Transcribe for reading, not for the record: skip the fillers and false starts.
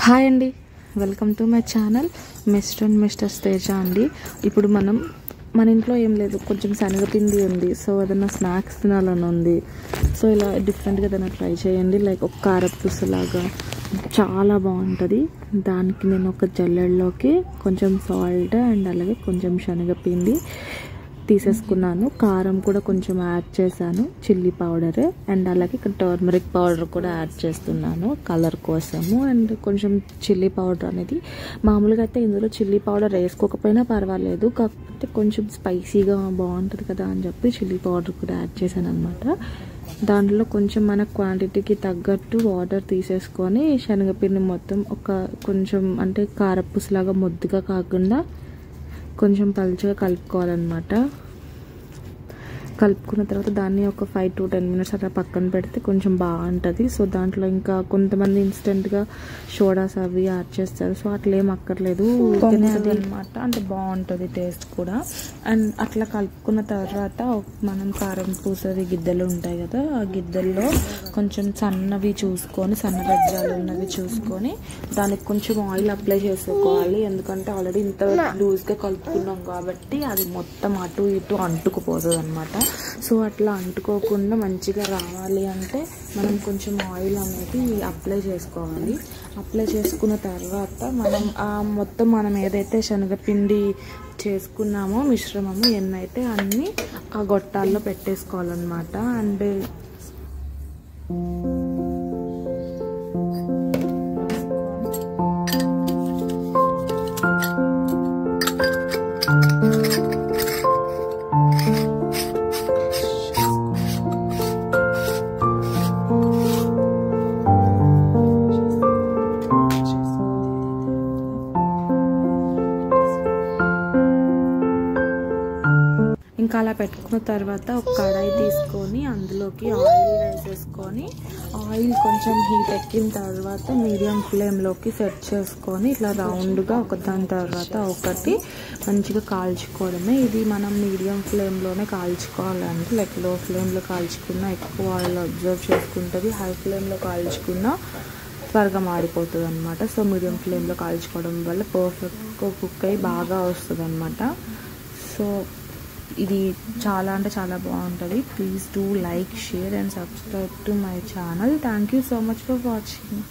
Hi అండి, welcome to my channel mister and misters Teja అండి. ఇప్పుడు మన ఇంట్లో ఏం లేదు, కొంచెం శనగపిండి ఉంది. సో ఏదైనా స్నాక్స్ తినాలని ఉంది. సో ఇలా డిఫరెంట్గా ఏదైనా ట్రై చేయండి. లైక్ ఒక కారపూసలాగా చాలా బాగుంటుంది. దానికి నేను ఒక జల్లెడలోకి కొంచెం సాల్ట్ అండ్ అలాగే కొంచెం శనగపిండి తీసేసుకున్నాను. కారం కూడా కొంచెం యాడ్ చేశాను, చిల్లీ పౌడర్ అండ్ అలాగే ఇక్కడ టర్మరిక్ పౌడర్ కూడా యాడ్ చేస్తున్నాను కలర్ కోసము. అండ్ కొంచెం చిల్లీ పౌడర్ అనేది మామూలుగా అయితే ఇందులో చిల్లీ పౌడర్ వేసుకోకపోయినా పర్వాలేదు, కాకపోతే కొంచెం స్పైసీగా బాగుంటుంది కదా అని చెప్పి చిల్లీ పౌడర్ కూడా యాడ్ చేశాను అనమాట. దాంట్లో కొంచెం మన క్వాంటిటీకి తగ్గట్టు వాటర్ తీసేసుకొని శనగపిండి మొత్తం కొంచెం అంటే కారపూసలాగా ముద్దుగా కాకుండా కొంచెం పలుచగా కలుపుకోవాలన్నమాట. కలుపుకున్న తర్వాత దాన్ని ఒక 5 to 10 minutes అట్లా పక్కన పెడితే కొంచెం బాగుంటుంది. సో దాంట్లో ఇంకా కొంతమంది ఇన్స్టెంట్గా సోడాస్ అవి యాడ్ చేస్తారు. సో అట్లా ఏం అక్కర్లేదు అనమాట, అంటే బాగుంటుంది టేస్ట్ కూడా. అండ్ అట్లా కలుపుకున్న తర్వాత మనం కారం పూసది గిద్దెలు ఉంటాయి కదా, ఆ గిద్దెల్లో కొంచెం సన్నవి చూసుకొని, సన్న గజ్జాలు ఉన్నవి చూసుకొని దానికి కొంచెం ఆయిల్ అప్లై చేసుకోవాలి. ఎందుకంటే ఆల్రెడీ ఇంత లూజ్గా కలుపుకున్నాం కాబట్టి అది మొత్తం అటు ఇటు అంటుకుపోతుంది అనమాట. సో అట్లా అంటుకోకుండా మంచిగా రావాలి అంటే మనం కొంచెం ఆయిల్ అనేది అప్లై చేసుకోవాలి. అప్లై చేసుకున్న తర్వాత మనం ఏదైతే శనగపిండి చేసుకున్నామో మిశ్రమము ఎన్నైతే అన్నీ ఆ గొట్టాల్లో పెట్టేసుకోవాలన్నమాట. అండ్ ఇంకా అలా పెట్టుకున్న తర్వాత ఒక కడాయి తీసుకొని అందులోకి ఆయిల్ వేసేసుకొని, ఆయిల్ కొంచెం హీట్ ఎక్కిన తర్వాత మీడియం ఫ్లేమ్లోకి సెట్ చేసుకొని ఇట్లా రౌండ్గా ఒకదాని తర్వాత ఒకటి మంచిగా కాల్చుకోవడమే. ఇది మనం మీడియం ఫ్లేమ్లోనే కాల్చుకోవాలంటే, లైక్ లో ఫ్లేమ్లో కాల్చుకున్నా ఎక్కువ ఆయిల్ అబ్జర్వ్ చేసుకుంటుంది, హై ఫ్లేమ్లో కాల్చుకున్నా త్వరగా మాడిపోతుంది అనమాట. సో మీడియం ఫ్లేమ్లో కాల్చుకోవడం వల్ల పర్ఫెక్ట్గా కుక్ అయ్యి బాగా వస్తుంది అనమాట. సో ఇది చాలా అంటే చాలా బాగుంటుంది. Please do like, share and subscribe to my channel. Thank you so much for watching.